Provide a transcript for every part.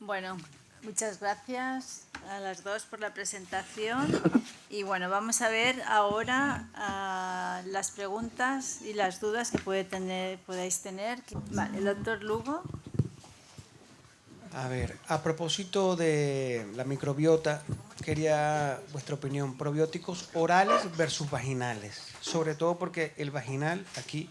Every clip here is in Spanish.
Bueno, muchas gracias a las dos por la presentación. Y bueno, vamos a ver ahora las preguntas y las dudas que podáis tener. Vale, el doctor Lugo. A ver, a propósito de la microbiota, quería vuestra opinión. Probióticos orales versus vaginales. Sobre todo porque el vaginal aquí...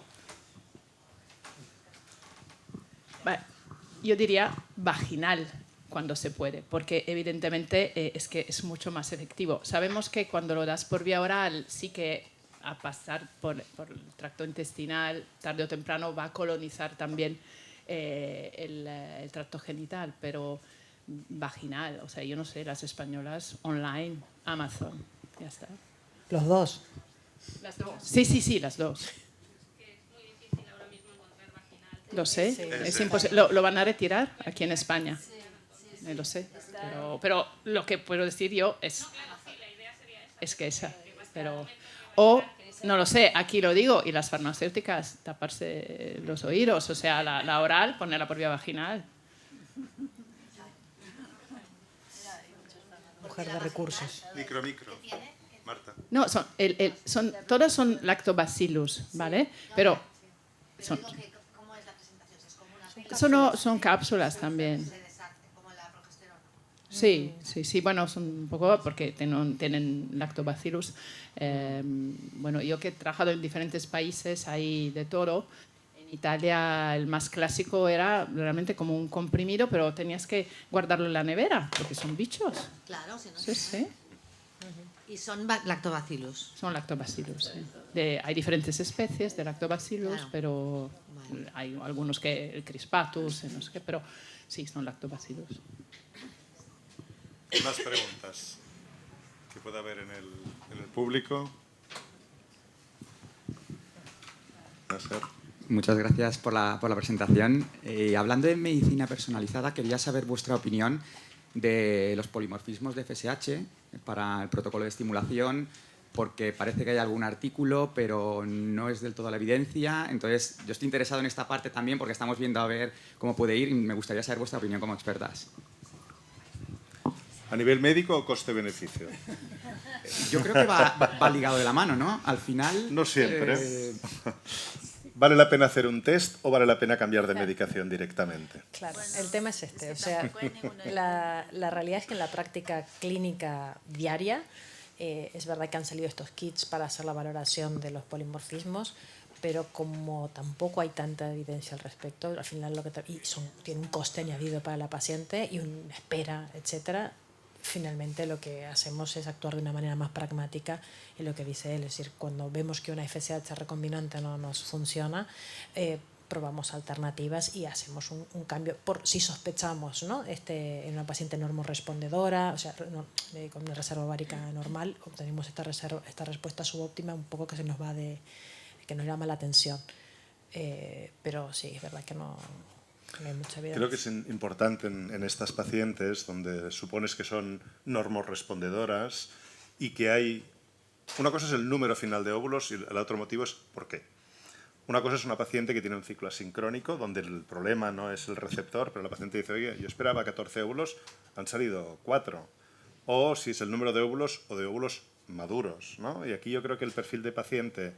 Yo diría vaginal cuando se puede, porque evidentemente es que es mucho más efectivo. Sabemos que cuando lo das por vía oral sí que a pasar por el tracto intestinal, tarde o temprano va a colonizar también el tracto genital, pero vaginal, o sea, yo no sé, las españolas online, Amazon, ya está. Los dos. Las dos. Sí, las dos. Lo sé, Sí. es imposible. Lo van a retirar aquí en España. Lo sé. Pero lo que puedo decir yo es que esa. O, no lo sé, aquí lo digo, y las farmacéuticas, taparse los oídos, o sea, la oral, ponerla por vía vaginal. Mujer de recursos. Micro. Marta. No, todas son lactobacillus, ¿vale? Pero son, ¿Cómo es la presentación? son cápsulas también. Se deshace, como la progesterona. Sí, bueno, son un poco porque tienen lactobacillus. Bueno, yo que he trabajado en diferentes países, hay de todo. En Italia el más clásico era realmente como un comprimido, pero tenías que guardarlo en la nevera, porque son bichos. Claro, si no Sí, se sí, Y son lactobacillus. son lactobacillus. Sí. Hay diferentes especies de lactobacillus, Claro. pero Vale. hay algunos que, el crispatus, no sé qué, pero sí, son lactobacillus. Más preguntas que pueda haber en el público. Nasser. Muchas gracias por la presentación. Hablando de medicina personalizada, quería saber vuestra opinión de los polimorfismos de FSH para el protocolo de estimulación, porque parece que hay algún artículo, pero no es del todo la evidencia. Entonces, yo estoy interesado en esta parte también porque estamos viendo a ver cómo puede ir y me gustaría saber vuestra opinión como expertas. ¿A nivel médico o coste-beneficio? Yo creo que va ligado de la mano, ¿no? Al final... No siempre. ¿Vale la pena hacer un test o vale la pena cambiar de medicación directamente? Claro, el tema es este. O sea, la realidad es que en la práctica clínica diaria es verdad que han salido estos kits para hacer la valoración de los polimorfismos, pero como tampoco hay tanta evidencia al respecto, al final tiene un coste añadido para la paciente y una espera, etcétera. Finalmente lo que hacemos es actuar de una manera más pragmática en lo que dice él, es decir, cuando vemos que una FSH recombinante no nos funciona, probamos alternativas y hacemos un cambio por si sospechamos, ¿no? En una paciente normorespondedora, o sea, con una reserva ovárica normal, obtenemos esta respuesta subóptima un poco que se nos va que nos llama la atención, pero sí, es verdad que no hay mucha evidencia. Creo que es importante en estas pacientes donde supones que son normorrespondedoras y que hay... Una cosa es el número final de óvulos y el otro motivo es por qué. Una cosa es una paciente que tiene un ciclo asincrónico donde el problema no es el receptor, pero la paciente dice, oye, yo esperaba 14 óvulos, han salido 4. O si es el número de óvulos o de óvulos maduros, ¿no? Y aquí yo creo que el perfil de paciente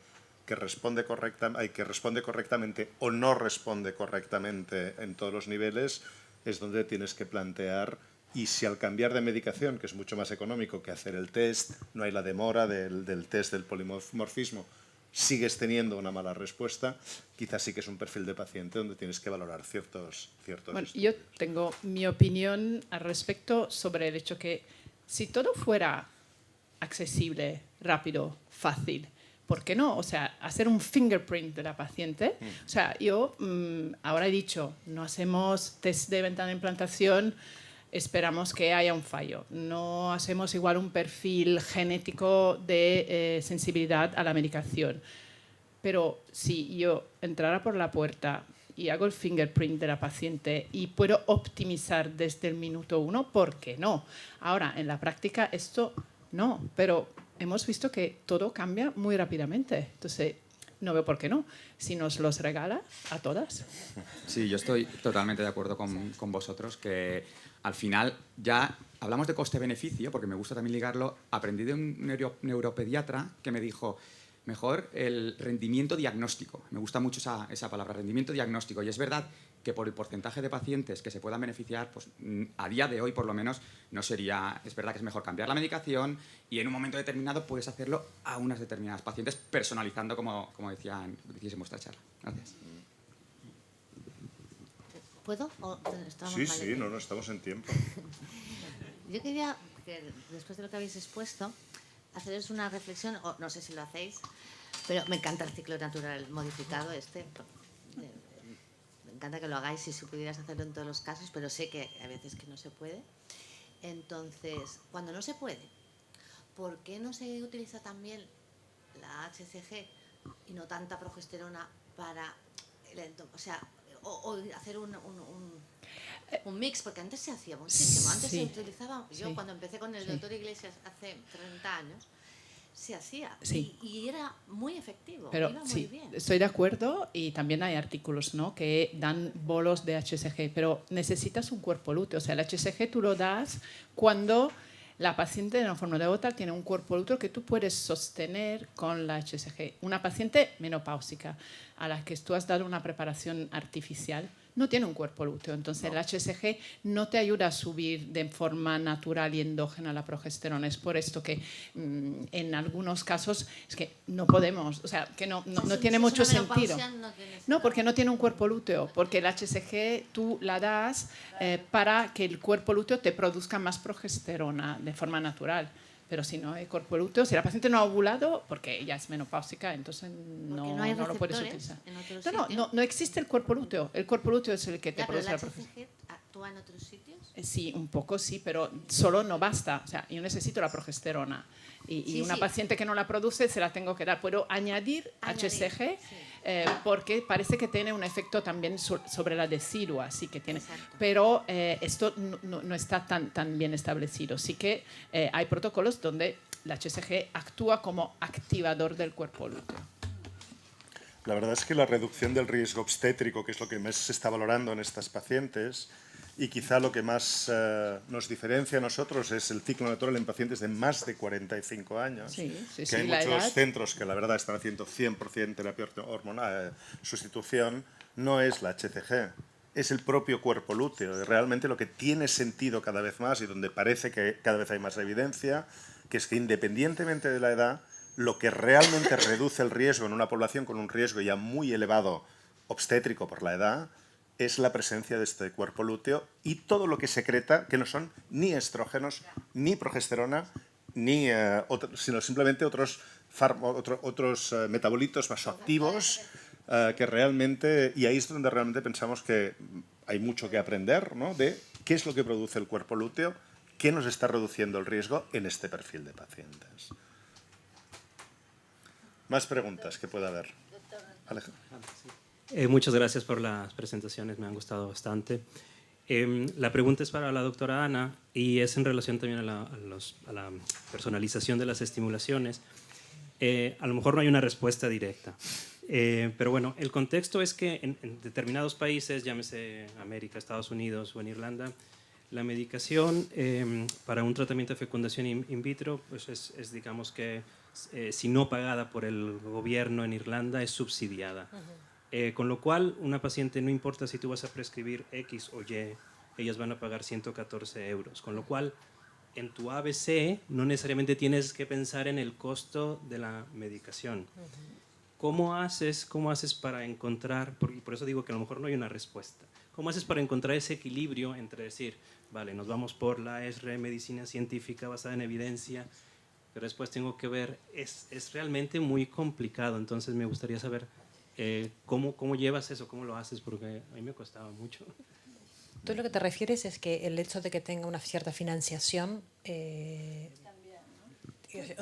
que responde correctamente o no responde correctamente en todos los niveles es donde tienes que plantear, y si al cambiar de medicación, que es mucho más económico que hacer el test, no hay la demora del test del polimorfismo, sigues teniendo una mala respuesta, quizás sí que es un perfil de paciente donde tienes que valorar ciertos Bueno, yo tengo mi opinión al respecto sobre el hecho que si todo fuera accesible, rápido, fácil, ¿por qué no? O sea, hacer un fingerprint de la paciente. O sea, yo ahora he dicho, no hacemos test de ventana de implantación, esperamos que haya un fallo. No hacemos igual un perfil genético de sensibilidad a la medicación. Pero si yo entrara por la puerta y hago el fingerprint de la paciente y puedo optimizar desde el minuto 1, ¿por qué no? Ahora, en la práctica esto no, pero hemos visto que todo cambia muy rápidamente. Entonces, no veo por qué no. Si nos los regala a todas. Sí, yo estoy totalmente de acuerdo con vosotros, que al final ya hablamos de coste-beneficio, porque me gusta también ligarlo. Aprendí de un neuropediatra que me dijo, mejor el rendimiento diagnóstico. Me gusta mucho esa palabra, rendimiento diagnóstico. Y es verdad que por el porcentaje de pacientes que se puedan beneficiar, pues a día de hoy por lo menos no sería... Es verdad que es mejor cambiar la medicación y en un momento determinado puedes hacerlo a unas determinadas pacientes, personalizando, como decíais en vuestra charla. Gracias. ¿Puedo? ¿O estamos Sí, mal de sí, tiempo? no, estamos en tiempo. Yo quería, después de lo que habéis expuesto, haceros una reflexión, o no sé si lo hacéis, pero me encanta el ciclo natural modificado me encanta que lo hagáis y si pudieras hacerlo en todos los casos, pero sé que hay veces que no se puede. Entonces, cuando no se puede, ¿por qué no se utiliza también la HCG y no tanta progesterona para o hacer un mix? Porque antes se hacía muchísimo, antes Sí. se utilizaba, yo Sí. cuando empecé con el Sí. doctor Iglesias hace 30 años, se hacía Sí. y era muy efectivo, Pero iba muy sí, bien. estoy de acuerdo y también hay artículos, ¿no?, que dan bolos de HCG, pero necesitas un cuerpo lúteo. O sea, el HCG tú lo das cuando la paciente de una forma de otra tiene un cuerpo lúteo que tú puedes sostener con la HCG. Una paciente menopáusica a la que tú has dado una preparación artificial no tiene un cuerpo lúteo. Entonces el HCG no te ayuda a subir de forma natural y endógena la progesterona. Es por esto que en algunos casos es que no podemos, o sea, que no tiene mucho sentido. No, porque no tiene un cuerpo lúteo, porque el HCG tú la das para que el cuerpo lúteo te produzca más progesterona de forma natural. Pero si no hay cuerpo lúteo, si la paciente no ha ovulado, porque ella es menopáusica, entonces no hay lo puedes receptores utilizar. en otro No, sitio. no existe el cuerpo lúteo. El cuerpo lúteo es el que te Ya, pero produce el la progesterona. HCG actúa en otros sitios. Sí, un poco sí, pero solo no basta. O sea, yo necesito la progesterona. Y Sí, una sí. paciente que no la produce se la tengo que dar. Puedo añadir HCG sí. porque parece que tiene un efecto también sobre la decidua, sí que tiene. Exacto. Pero esto no está tan bien establecido. Sí que hay protocolos donde la HCG actúa como activador del cuerpo lúteo. La verdad es que la reducción del riesgo obstétrico, que es lo que más se está valorando en estas pacientes, y quizá lo que más nos diferencia a nosotros es el ciclo natural en pacientes de más de 45 años, Sí, que hay la muchos edad. centros que la verdad están haciendo 100% terapia hormonal, sustitución, no es la HCG, es el propio cuerpo lúteo. Y realmente lo que tiene sentido cada vez más y donde parece que cada vez hay más evidencia, que es que independientemente de la edad, lo que realmente reduce el riesgo en una población con un riesgo ya muy elevado obstétrico por la edad es la presencia de este cuerpo lúteo y todo lo que secreta, que no son ni estrógenos, ni progesterona, ni, sino simplemente otros metabolitos vasoactivos que realmente, y ahí es donde realmente pensamos que hay mucho que aprender, ¿no?, de qué es lo que produce el cuerpo lúteo, qué nos está reduciendo el riesgo en este perfil de pacientes. Más preguntas que pueda haber. Alejandro. Muchas gracias por las presentaciones, me han gustado bastante. La pregunta es para la doctora Ana y es en relación también a la personalización de las estimulaciones. A lo mejor no hay una respuesta directa, pero bueno, el contexto es que en determinados países, llámese América, Estados Unidos o en Irlanda, la medicación para un tratamiento de fecundación in vitro pues es digamos que si no pagada por el gobierno en Irlanda, es subsidiada. Con lo cual, una paciente, no importa si tú vas a prescribir X o Y, ellas van a pagar 114 euros. Con lo cual, en tu ABC no necesariamente tienes que pensar en el costo de la medicación. ¿Cómo haces para encontrar, y por eso digo que a lo mejor no hay una respuesta, cómo haces para encontrar ese equilibrio entre decir, vale, nos vamos por la ESRE, medicina científica basada en evidencia, pero después tengo que ver, es realmente muy complicado, entonces me gustaría saber cómo llevas eso, cómo lo haces, porque a mí me costaba mucho. Tú lo que te refieres es que el hecho de que tenga una cierta financiación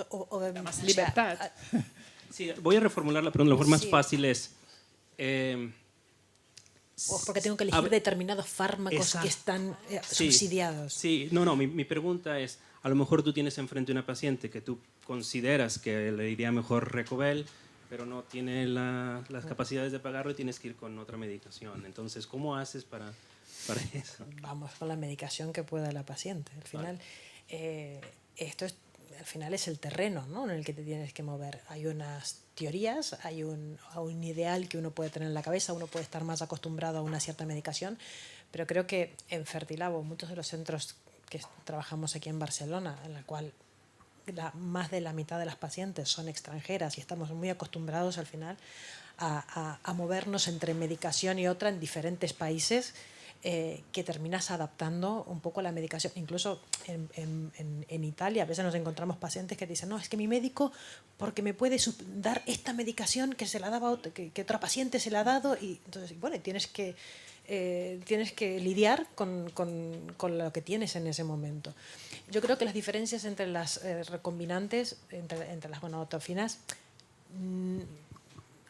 o Más libertad. Sí, voy a reformular la pregunta, la forma más Sí. fácil es... o porque tengo que elegir determinados fármacos Exacto. que están Sí, subsidiados. Sí, no, mi pregunta es, a lo mejor tú tienes enfrente una paciente que tú consideras que le iría mejor Recovel, pero no tiene las capacidades de pagarlo y tienes que ir con otra medicación. Entonces, ¿cómo haces para eso? Vamos con la medicación que pueda la paciente. Al final, esto es, al final es el terreno, ¿no?, en el que te tienes que mover. Hay unas teorías, hay un ideal que uno puede tener en la cabeza, uno puede estar más acostumbrado a una cierta medicación, pero creo que en Fertilabo, muchos de los centros que trabajamos aquí en Barcelona, en la cual más de la mitad de las pacientes son extranjeras y estamos muy acostumbrados al final a movernos entre medicación y otra en diferentes países, que terminas adaptando un poco la medicación. Incluso en Italia a veces nos encontramos pacientes que dicen, no, es que mi médico, porque me puede dar esta medicación que se la daba que otra paciente se la ha dado, y entonces, bueno, tienes que lidiar con lo que tienes en ese momento. Yo creo que las diferencias entre las recombinantes, entre las gonadotrofinas,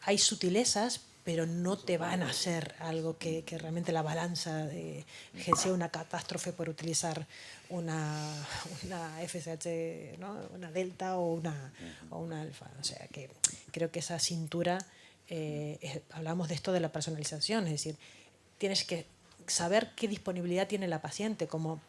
hay sutilezas, pero no te van a hacer algo que realmente la balanza sea una catástrofe por utilizar una FSH, ¿no?, una delta o una alfa. O sea, que creo que esa cintura, hablamos de esto de la personalización, es decir, tienes que saber qué disponibilidad tiene la paciente, como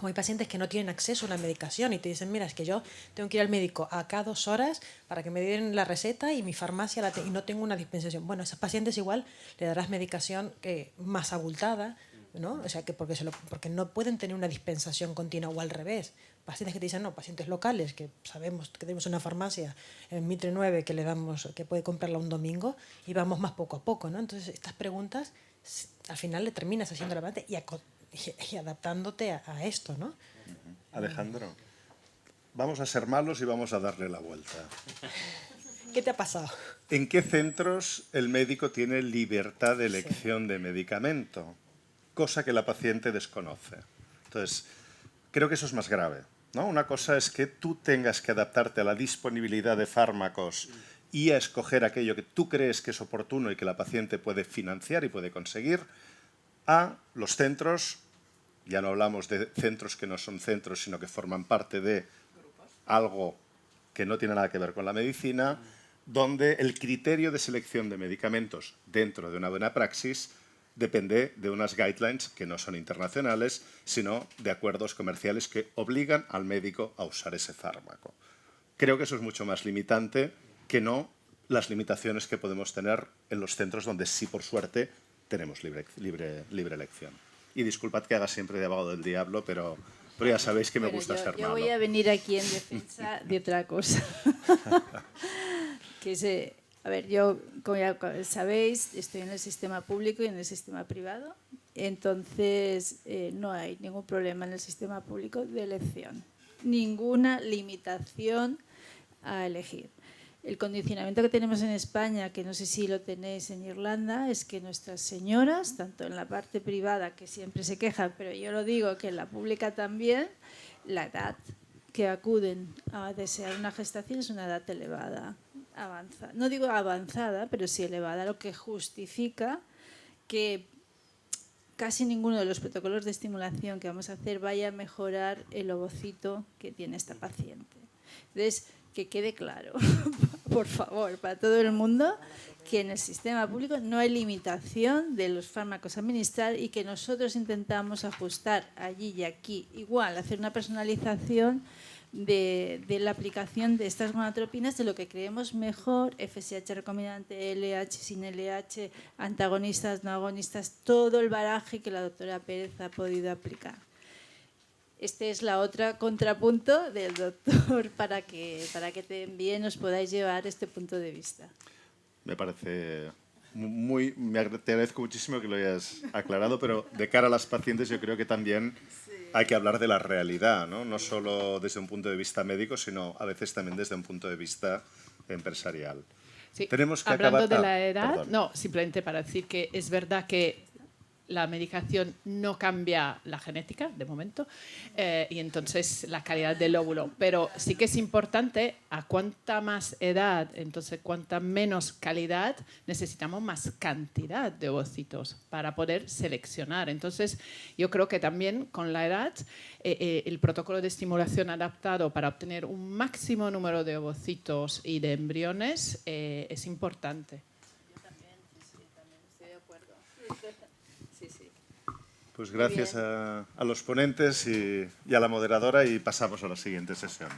hay pacientes que no tienen acceso a la medicación y te dicen, mira, es que yo tengo que ir al médico a cada 2 horas para que me den la receta y mi farmacia y no tengo una dispensación. Bueno, a esos pacientes igual le darás medicación más abultada, ¿no? O sea, que porque no pueden tener una dispensación continua, o al revés. Pacientes que te dicen, no, pacientes locales, que sabemos que tenemos una farmacia en Mitre 9 que puede comprarla un domingo, y vamos más poco a poco, ¿no? Entonces, estas preguntas al final le terminas haciendo la parte y adaptándote a esto, ¿no? Alejandro, vamos a ser malos y vamos a darle la vuelta. ¿Qué te ha pasado? ¿En qué centros el médico tiene libertad de elección de medicamento? Cosa que la paciente desconoce. Entonces, creo que eso es más grave, ¿no? Una cosa es que tú tengas que adaptarte a la disponibilidad de fármacos y a escoger aquello que tú crees que es oportuno y que la paciente puede financiar y puede conseguir, a los centros, ya no hablamos de centros que no son centros, sino que forman parte de algo que no tiene nada que ver con la medicina, donde el criterio de selección de medicamentos dentro de una buena praxis depende de unas guidelines que no son internacionales, sino de acuerdos comerciales que obligan al médico a usar ese fármaco. Creo que eso es mucho más limitante que no las limitaciones que podemos tener en los centros donde sí, por suerte, tenemos libre elección. Y disculpad que haga siempre de abogado del diablo, pero ya sabéis que me gusta ser malo. Yo voy a venir aquí en defensa de otra cosa. A ver, yo, como ya sabéis, estoy en el sistema público y en el sistema privado. Entonces, no hay ningún problema en el sistema público de elección. Ninguna limitación a elegir. El condicionamiento que tenemos en España, que no sé si lo tenéis en Irlanda, es que nuestras señoras, tanto en la parte privada, que siempre se quejan, pero yo lo digo que en la pública también, la edad que acuden a desear una gestación es una edad elevada, avanzada. No digo avanzada, pero sí elevada, lo que justifica que casi ninguno de los protocolos de estimulación que vamos a hacer vaya a mejorar el ovocito que tiene esta paciente. Entonces, que quede claro, por favor, para todo el mundo, que en el sistema público no hay limitación de los fármacos a administrar y que nosotros intentamos ajustar allí y aquí, igual, hacer una personalización de la aplicación de estas gonadotropinas de lo que creemos mejor, FSH recombinante, LH, sin LH, antagonistas, no agonistas, todo el baraje que la doctora Pérez ha podido aplicar. Este es la otra contrapunto del doctor para que también os podáis llevar este punto de vista. Me parece te agradezco muchísimo que lo hayas aclarado, pero de cara a las pacientes yo creo que también hay que hablar de la realidad, ¿no? No solo desde un punto de vista médico, sino a veces también desde un punto de vista empresarial. Sí, Tenemos que hablando acabar... de la edad, perdón. no, simplemente para decir que es verdad que la medicación no cambia la genética, de momento, y entonces la calidad del óvulo. Pero sí que es importante, a cuanta más edad, entonces cuanta menos calidad, necesitamos más cantidad de ovocitos para poder seleccionar. Entonces, yo creo que también con la edad, el protocolo de estimulación adaptado para obtener un máximo número de ovocitos y de embriones es importante. Yo también estoy de acuerdo. Sí, sí. Pues gracias a los ponentes y a la moderadora, y pasamos a la siguiente sesión.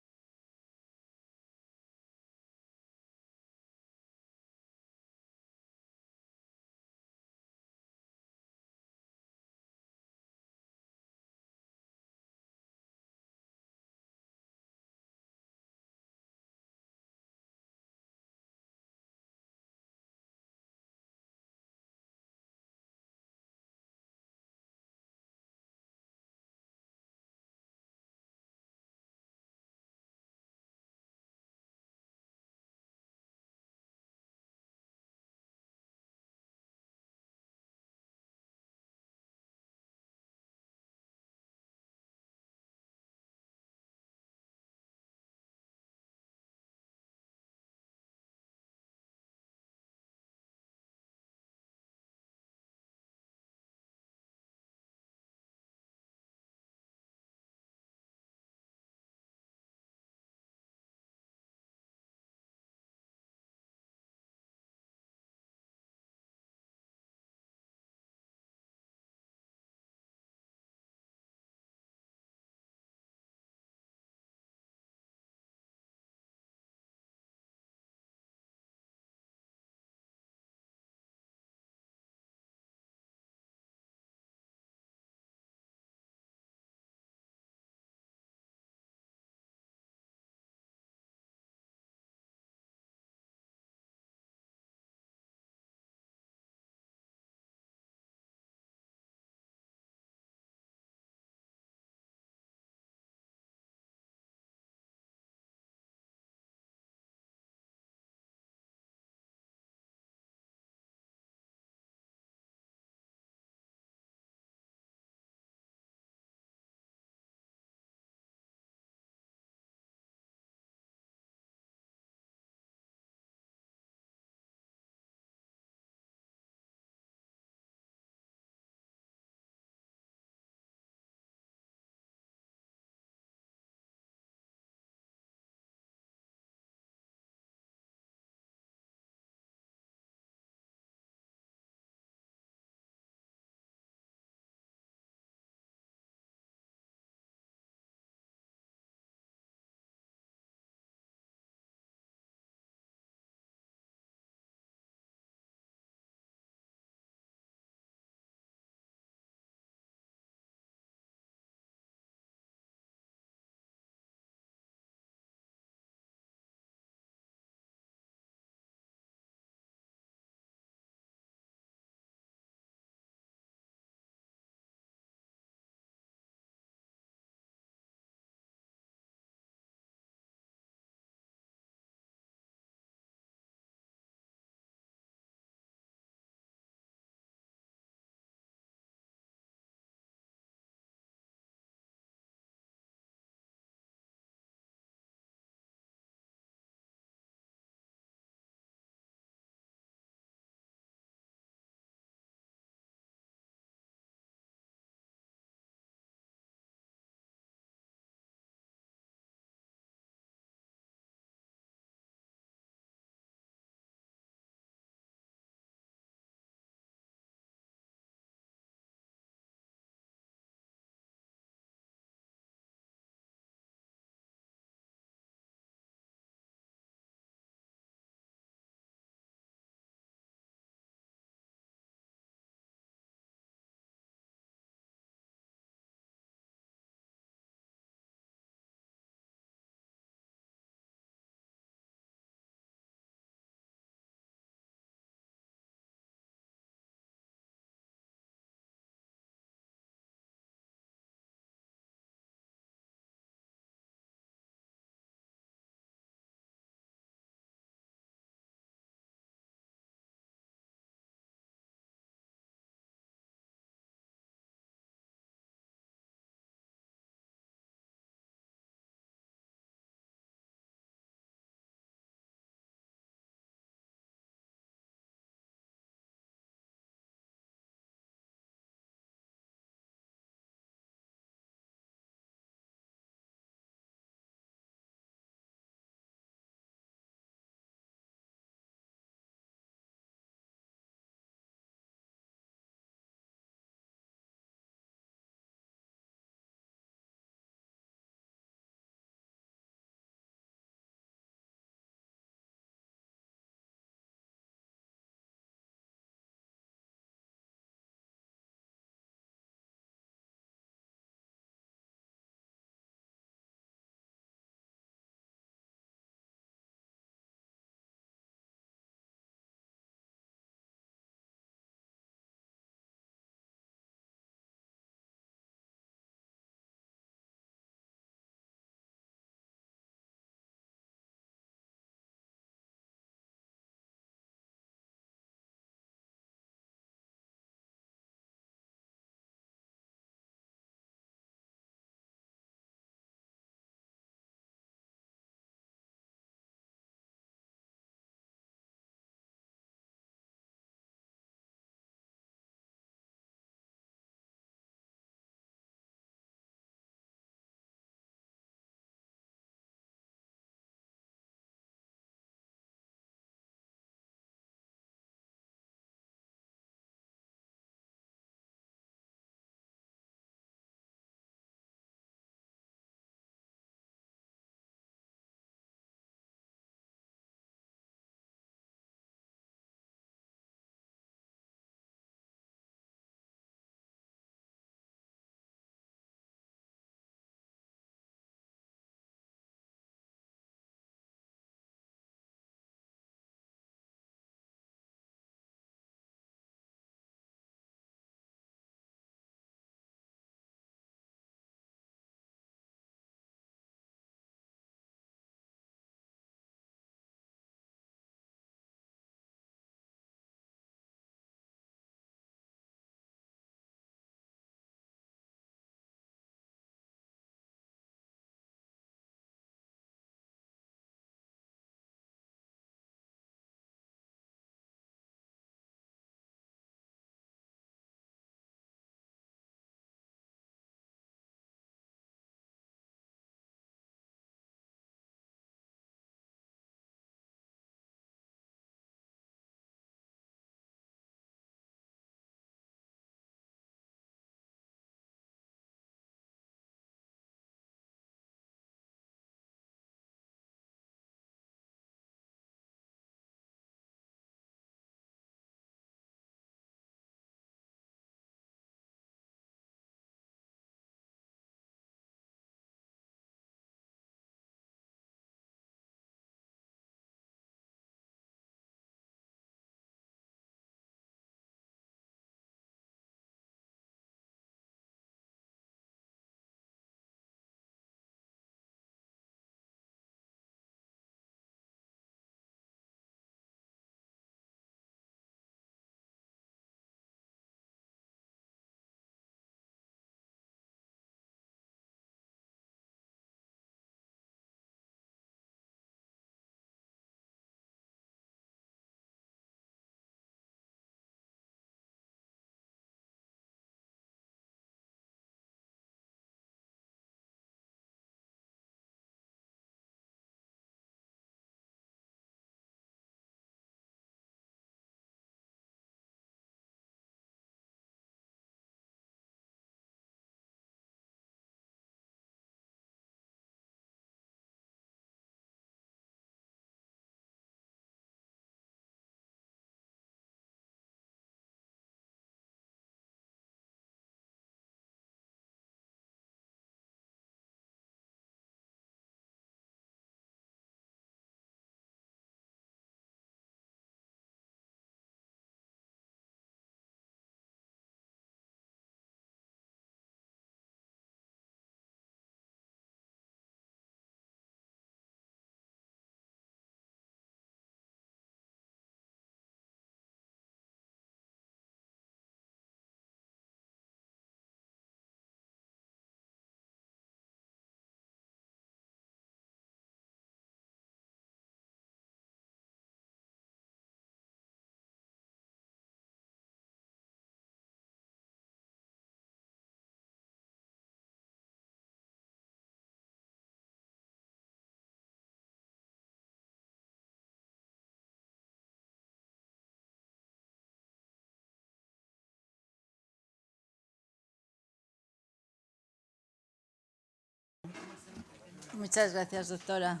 Muchas gracias, doctora.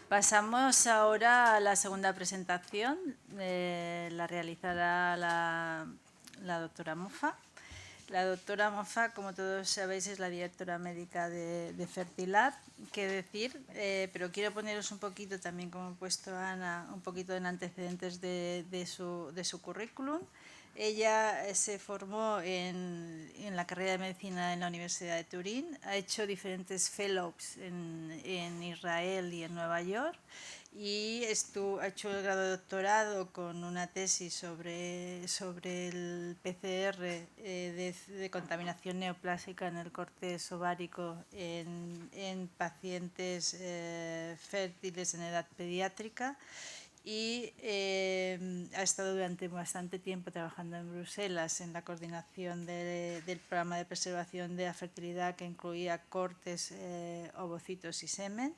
Pasamos ahora a la segunda presentación. La realizará la doctora Mofa. La doctora Mofa, como todos sabéis, es la directora médica de Fertilab. Qué decir, pero quiero poneros un poquito, también como he puesto a Ana, un poquito en antecedentes de su currículum. Ella se formó en la carrera de medicina en la Universidad de Turín, ha hecho diferentes fellows en Israel y en Nueva York y ha hecho el grado de doctorado con una tesis sobre el PCR de contaminación neoplásica en el corte ovárico en pacientes fértiles en edad pediátrica. Y ha estado durante bastante tiempo trabajando en Bruselas en la coordinación del programa de preservación de la fertilidad que incluía cortes, ovocitos y semen.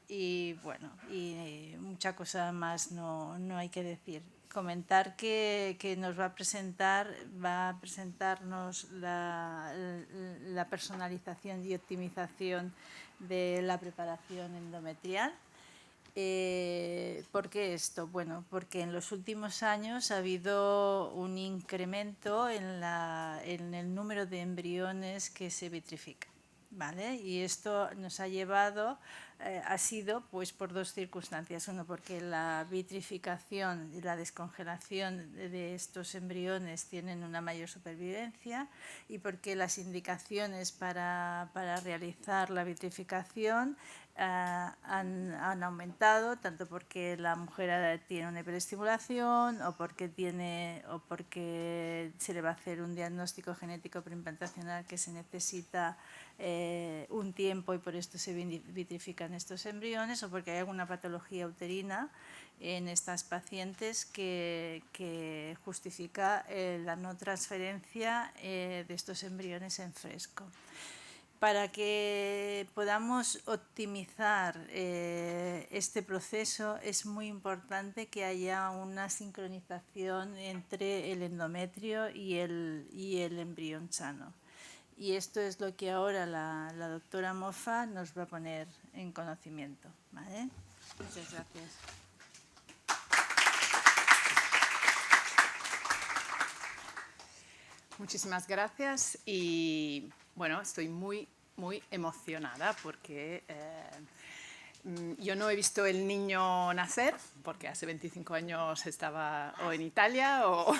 Y bueno, y mucha cosa más no hay que decir. Comentar que nos va a presentarnos la personalización y optimización de la preparación endometrial. ¿Por qué esto? Bueno, porque en los últimos años ha habido un incremento en el número de embriones que se vitrifican, ¿vale? Y esto nos ha llevado, ha sido pues por dos circunstancias. Uno, porque la vitrificación y la descongelación de estos embriones tienen una mayor supervivencia y porque las indicaciones para realizar la vitrificación han aumentado, tanto porque la mujer tiene una hiperestimulación o porque se le va a hacer un diagnóstico genético preimplantacional que se necesita un tiempo y por esto se vitrifican estos embriones, o porque hay alguna patología uterina en estas pacientes que justifica la no transferencia de estos embriones en fresco. Para que podamos optimizar este proceso es muy importante que haya una sincronización entre el endometrio y el embrión sano. Y esto es lo que ahora la doctora Mofa nos va a poner en conocimiento, ¿vale? Muchas gracias. Muchísimas gracias y bueno, estoy muy emocionada porque yo no he visto el niño nacer porque hace 25 años estaba o en Italia o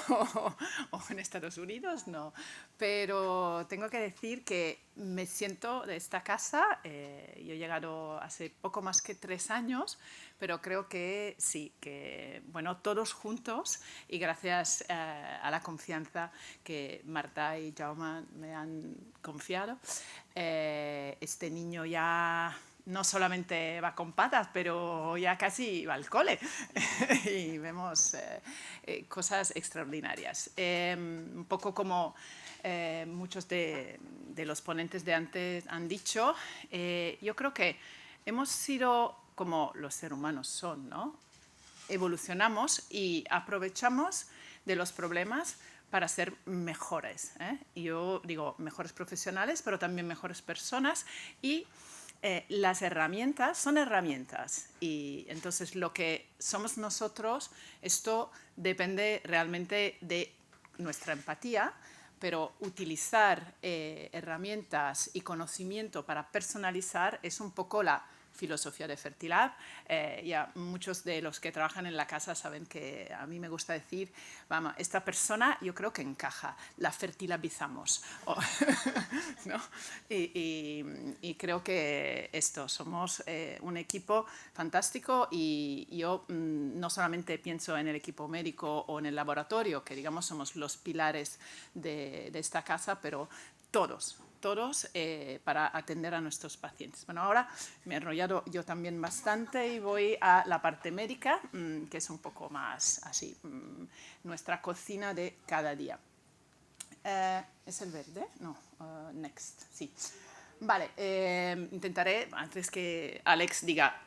en Estados Unidos, no. Pero tengo que decir que me siento de esta casa, yo he llegado hace poco más que 3 años, pero creo que sí, que bueno, todos juntos y gracias a la confianza que Marta y Jaume me han confiado, este niño ya no solamente va con patas, pero ya casi va al cole y vemos cosas extraordinarias. Un poco como muchos de los ponentes de antes han dicho, yo creo que hemos sido como los seres humanos son, ¿no? Evolucionamos y aprovechamos de los problemas para ser mejores, ¿eh? Yo digo mejores profesionales, pero también mejores personas y las herramientas son herramientas y entonces lo que somos nosotros, esto depende realmente de nuestra empatía, pero utilizar herramientas y conocimiento para personalizar es un poco la filosofía de Fertilab. Ya muchos de los que trabajan en la casa saben que a mí me gusta decir, vamos, esta persona yo creo que encaja, la fertilabizamos. ¿No? Y creo que somos un equipo fantástico y yo no solamente pienso en el equipo médico o en el laboratorio, que digamos somos los pilares de esta casa, pero todos para atender a nuestros pacientes. Bueno, ahora me he enrollado yo también bastante y voy a la parte médica, que es un poco más así, nuestra cocina de cada día. ¿Es el verde? No, next, sí. Vale, intentaré, antes que Alex diga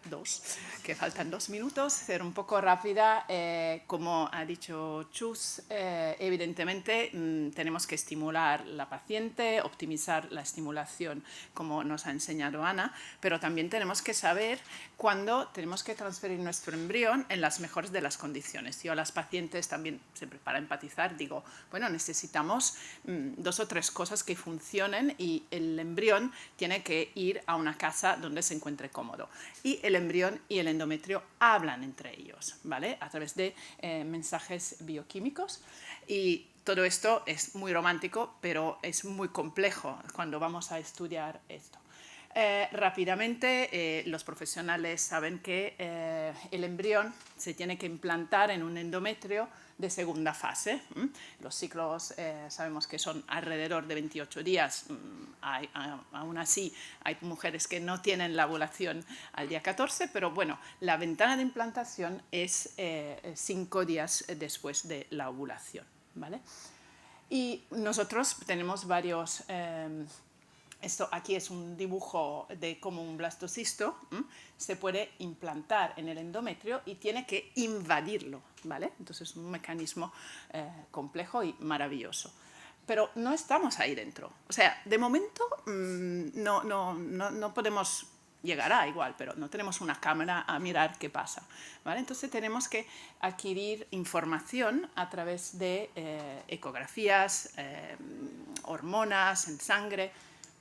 que faltan 2 minutos, ser un poco rápida. Como ha dicho Chus, evidentemente tenemos que estimular la paciente, optimizar la estimulación, como nos ha enseñado Ana, pero también tenemos que saber cuándo tenemos que transferir nuestro embrión en las mejores de las condiciones. Yo a las pacientes también, siempre para empatizar, digo, bueno, necesitamos 2 o 3 cosas que funcionen y el embrión tiene que ir a una casa donde se encuentre cómodo. Y el embrión y el endometrio hablan entre ellos, ¿vale? A través de mensajes bioquímicos. Y todo esto es muy romántico, pero es muy complejo cuando vamos a estudiar esto. Rápidamente, los profesionales saben que el embrión se tiene que implantar en un endometrio de segunda fase. Los ciclos sabemos que son alrededor de 28 días. Aún así, hay mujeres que no tienen la ovulación al día 14, pero bueno, la ventana de implantación es 5 días después de la ovulación, ¿vale? Y nosotros tenemos varios... Esto aquí es un dibujo de cómo un blastocisto se puede implantar en el endometrio y tiene que invadirlo, ¿vale? Entonces es un mecanismo complejo y maravilloso. Pero no estamos ahí dentro. O sea, de momento no podemos... Llegará igual, pero no tenemos una cámara a mirar qué pasa, ¿vale? Entonces tenemos que adquirir información a través de ecografías, hormonas en sangre,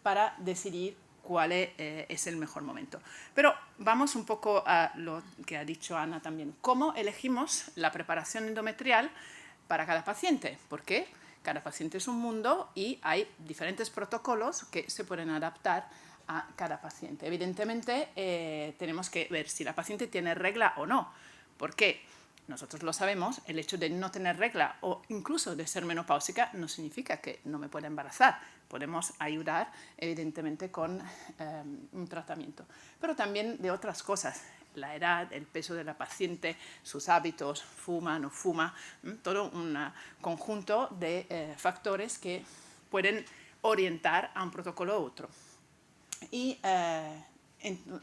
para decidir cuál es el mejor momento. Pero vamos un poco a lo que ha dicho Ana también. ¿Cómo elegimos la preparación endometrial para cada paciente? Porque cada paciente es un mundo y hay diferentes protocolos que se pueden adaptar a cada paciente. Evidentemente, tenemos que ver si la paciente tiene regla o no. ¿Por qué? Nosotros lo sabemos, el hecho de no tener regla o incluso de ser menopáusica no significa que no me pueda embarazar. Podemos ayudar, evidentemente, con un tratamiento. Pero también de otras cosas, la edad, el peso de la paciente, sus hábitos, fuma, no fuma, todo un conjunto de factores que pueden orientar a un protocolo u otro. Y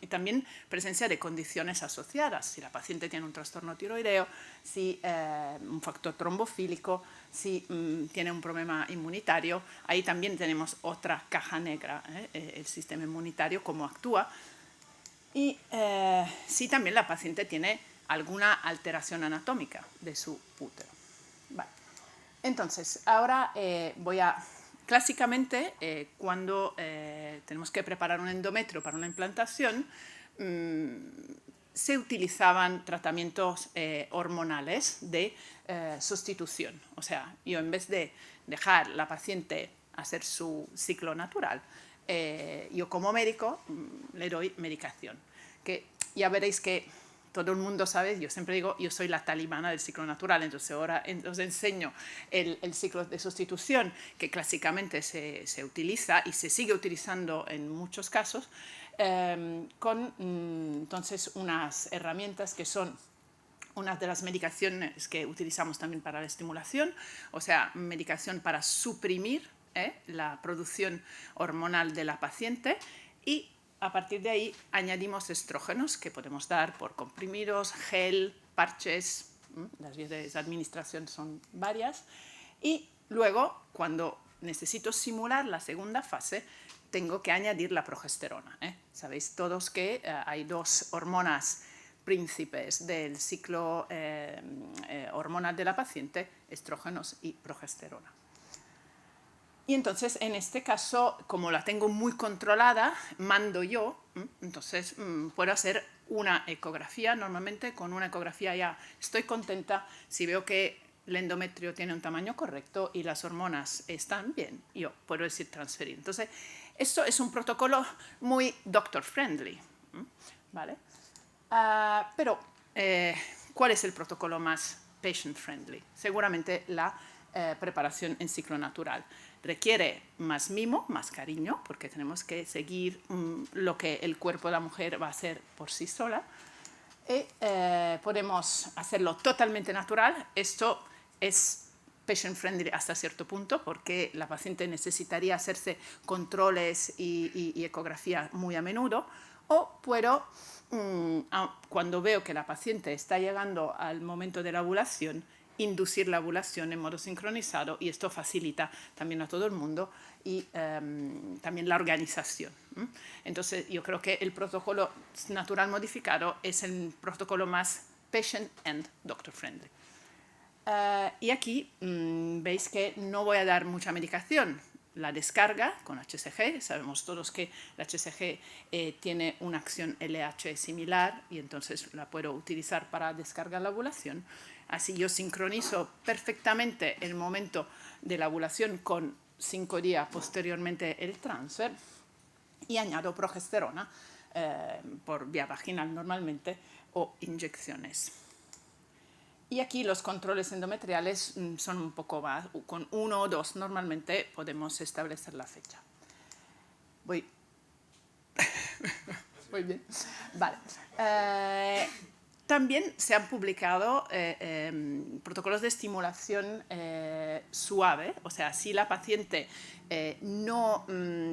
también presencia de condiciones asociadas, si la paciente tiene un trastorno tiroideo, si un factor trombofílico, si tiene un problema inmunitario. Ahí también tenemos otra caja negra, el sistema inmunitario, cómo actúa. Y si también la paciente tiene alguna alteración anatómica de su útero. Vale. Entonces, ahora voy a... Clásicamente, cuando tenemos que preparar un endometrio para una implantación, se utilizaban tratamientos hormonales de sustitución. O sea, yo en vez de dejar a la paciente hacer su ciclo natural, yo como médico le doy medicación. Que ya veréis que todo el mundo sabe, yo siempre digo, yo soy la talibana del ciclo natural, entonces ahora os enseño el ciclo de sustitución que clásicamente se utiliza y se sigue utilizando en muchos casos, con entonces unas herramientas que son una de las medicaciones que utilizamos también para la estimulación, o sea, medicación para suprimir la producción hormonal de la paciente y a partir de ahí añadimos estrógenos que podemos dar por comprimidos, gel, parches, las vías de administración son varias. Y luego, cuando necesito simular la segunda fase, tengo que añadir la progesterona. Sabéis todos que hay 2 hormonas príncipes del ciclo hormonal de la paciente, estrógenos y progesterona. Y entonces, en este caso, como la tengo muy controlada, mando yo, entonces puedo hacer una ecografía. Normalmente con una ecografía ya estoy contenta si veo que el endometrio tiene un tamaño correcto y las hormonas están bien, yo puedo decir transferir. Entonces, esto es un protocolo muy doctor-friendly, ¿vale? Pero, ¿cuál es el protocolo más patient-friendly? Seguramente la preparación en ciclo natural. Requiere más mimo, más cariño, porque tenemos que seguir lo que el cuerpo de la mujer va a hacer por sí sola. Y podemos hacerlo totalmente natural. Esto es patient-friendly hasta cierto punto, porque la paciente necesitaría hacerse controles y ecografía muy a menudo, o puedo, cuando veo que la paciente está llegando al momento de la ovulación, inducir la ovulación en modo sincronizado, y esto facilita también a todo el mundo y también la organización. Entonces, yo creo que el protocolo natural modificado es el protocolo más patient and doctor friendly. Y aquí veis que no voy a dar mucha medicación. La descarga con HCG, sabemos todos que la HCG tiene una acción LH similar y entonces la puedo utilizar para descargar la ovulación. Así yo sincronizo perfectamente el momento de la ovulación con 5 días posteriormente el transfer y añado progesterona por vía vaginal normalmente o inyecciones. Y aquí los controles endometriales son un poco más, con 1 o 2 normalmente podemos establecer la fecha. Voy bien. Vale. También se han publicado protocolos de estimulación suave, o sea, si la paciente no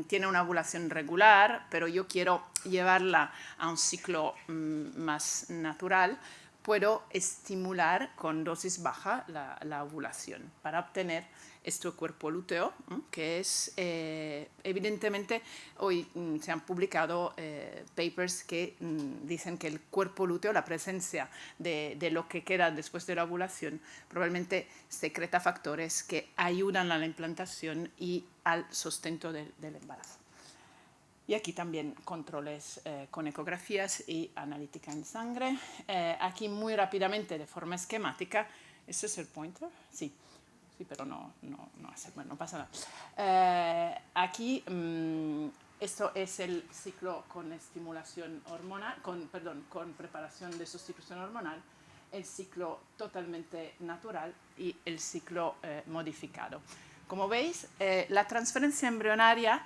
tiene una ovulación regular, pero yo quiero llevarla a un ciclo más natural, puedo estimular con dosis baja la ovulación para obtener este cuerpo lúteo, que es, evidentemente, hoy se han publicado papers que dicen que el cuerpo lúteo, la presencia de lo que queda después de la ovulación, probablemente secreta factores que ayudan a la implantación y al sustento del embarazo. Y aquí también controles con ecografías y analítica en sangre. Aquí muy rápidamente, de forma esquemática, ¿ese es el pointer? Sí, pero no hace, bueno, no pasa nada. Aquí, esto es el ciclo con estimulación hormonal, con preparación de sustitución hormonal, el ciclo totalmente natural y el ciclo modificado. Como veis, la transferencia embrionaria,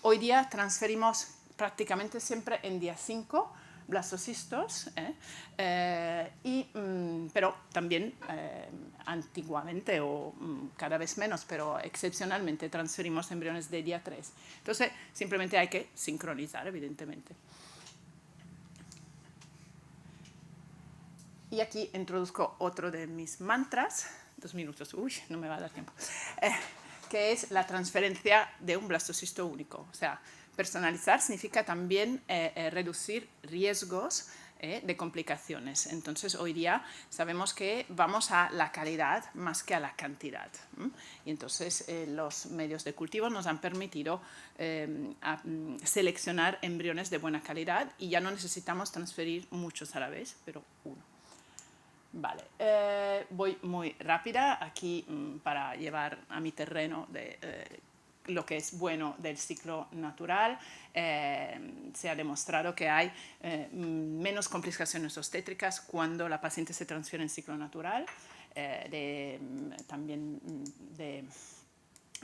hoy día transferimos prácticamente siempre en día 5 blastocistos, pero también antiguamente o cada vez menos, pero excepcionalmente transferimos embriones de día 3. Entonces, simplemente hay que sincronizar, evidentemente. Y aquí introduzco otro de mis mantras. 2 minutos, uy, no me va a dar tiempo. Que es la transferencia de un blastocisto único. O sea, personalizar significa también reducir riesgos de complicaciones. Entonces, hoy día sabemos que vamos a la calidad más que a la cantidad. Y entonces, los medios de cultivo nos han permitido seleccionar embriones de buena calidad y ya no necesitamos transferir muchos a la vez, pero uno. Vale, voy muy rápida aquí para llevar a mi terreno de lo que es bueno del ciclo natural. Se ha demostrado que hay menos complicaciones obstétricas cuando la paciente se transfiere en ciclo natural. También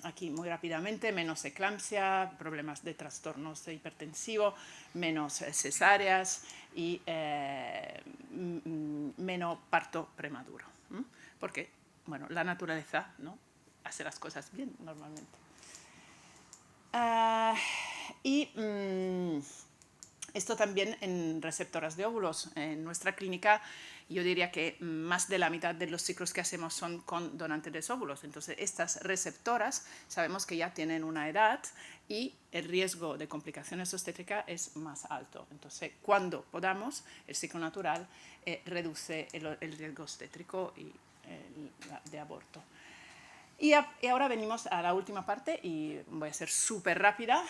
aquí muy rápidamente, menos eclampsia, problemas de trastornos de hipertensivo, menos cesáreas y menos parto prematuro. Porque, bueno, la naturaleza, ¿no?, hace las cosas bien normalmente. Esto también en receptoras de óvulos. En nuestra clínica yo diría que más de la mitad de los ciclos que hacemos son con donantes de óvulos. Entonces, estas receptoras sabemos que ya tienen una edad y el riesgo de complicaciones obstétricas es más alto. Entonces, cuando podamos, el ciclo natural reduce el riesgo obstétrico y de aborto. Y ahora venimos a la última parte y voy a ser súper rápida.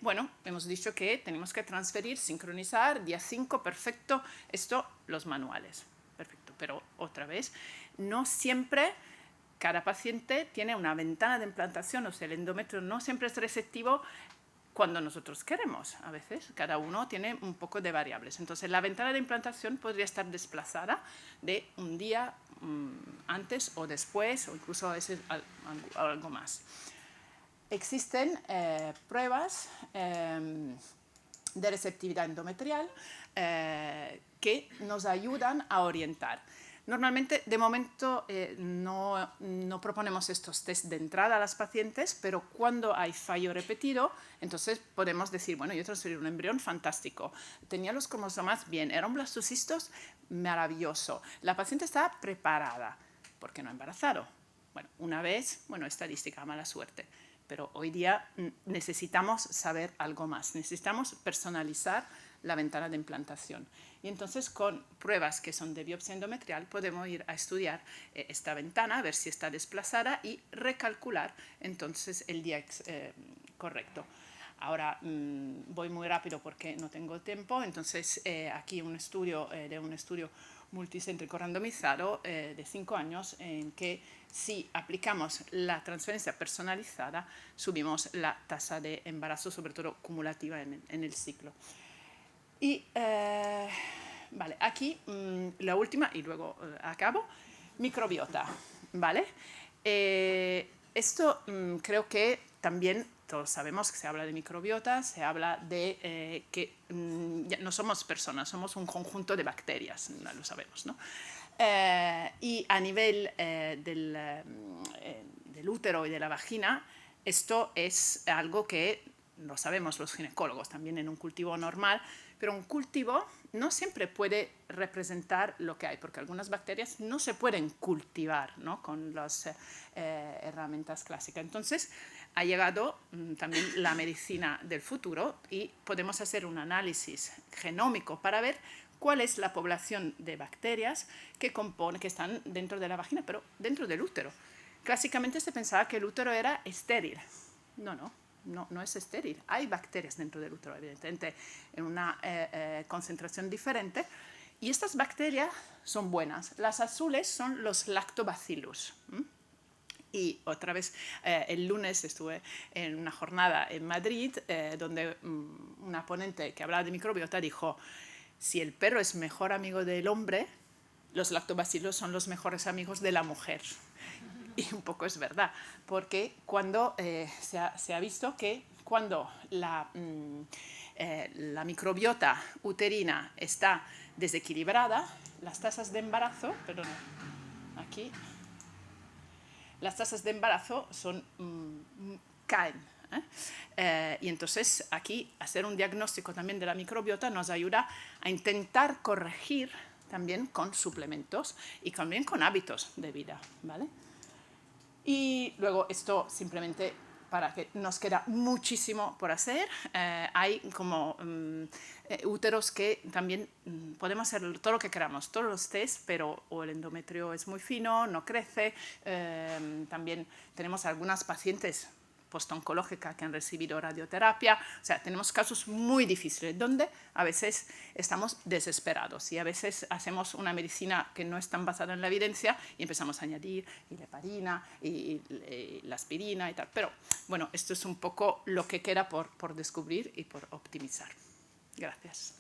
Bueno, hemos dicho que tenemos que transferir, sincronizar, día 5, perfecto. Esto, los manuales, perfecto. Pero otra vez, no siempre cada paciente tiene una ventana de implantación, o sea, el endometrio no siempre es receptivo cuando nosotros queremos. A veces cada uno tiene un poco de variables. Entonces, la ventana de implantación podría estar desplazada de un día antes o después, o incluso a veces algo más. Existen pruebas de receptividad endometrial que nos ayudan a orientar. Normalmente, de momento, no proponemos estos test de entrada a las pacientes, pero cuando hay fallo repetido, entonces podemos decir, bueno, yo transferí un embrión fantástico, tenía los cromosomas bien, eran blastocistos, maravilloso, la paciente está preparada, ¿por qué no ha embarazado? Bueno, una vez, bueno, estadística, mala suerte, pero hoy día necesitamos saber algo más, necesitamos personalizar la ventana de implantación. Y entonces con pruebas que son de biopsia endometrial podemos ir a estudiar esta ventana, a ver si está desplazada y recalcular entonces el día correcto. Ahora voy muy rápido porque no tengo tiempo, entonces aquí un estudio multicéntrico randomizado de 5 años en que si aplicamos la transferencia personalizada subimos la tasa de embarazo, sobre todo cumulativa en el ciclo. Y vale, aquí la última, y luego acabo, microbiota, ¿vale? Esto creo que también todos sabemos que se habla de microbiota, se habla de que ya no somos personas, somos un conjunto de bacterias, lo sabemos, ¿no? Y a nivel del útero y de la vagina, esto es algo que lo sabemos los ginecólogos también en un cultivo normal, pero un cultivo no siempre puede representar lo que hay, porque algunas bacterias no se pueden cultivar, ¿no?, con las herramientas clásicas. Entonces, ha llegado también la medicina del futuro y podemos hacer un análisis genómico para ver cuál es la población de bacterias que están dentro de la vagina, pero dentro del útero. Clásicamente se pensaba que el útero era estéril. No es estéril. Hay bacterias dentro del útero, evidentemente, en una concentración diferente. Y estas bacterias son buenas. Las azules son los lactobacillus. Y otra vez, el lunes estuve en una jornada en Madrid donde una ponente que hablaba de microbiota dijo, si el perro es mejor amigo del hombre, los lactobacillus son los mejores amigos de la mujer. Y un poco es verdad, porque cuando se ha visto que cuando la microbiota uterina está desequilibrada, las tasas de embarazo, las tasas de embarazo caen. Y entonces aquí hacer un diagnóstico también de la microbiota nos ayuda a intentar corregir también con suplementos y también con hábitos de vida, ¿vale? Y luego esto simplemente para que nos queda muchísimo por hacer. Hay como úteros que también podemos hacer todo lo que queramos, todos los test, pero o el endometrio es muy fino, no crece. También tenemos algunas pacientes postoncológicas que han recibido radioterapia. O sea, tenemos casos muy difíciles donde a veces estamos desesperados y a veces hacemos una medicina que no es tan basada en la evidencia y empezamos a añadir heparina y la aspirina y tal. Pero bueno, esto es un poco lo que queda por descubrir y por optimizar. Gracias.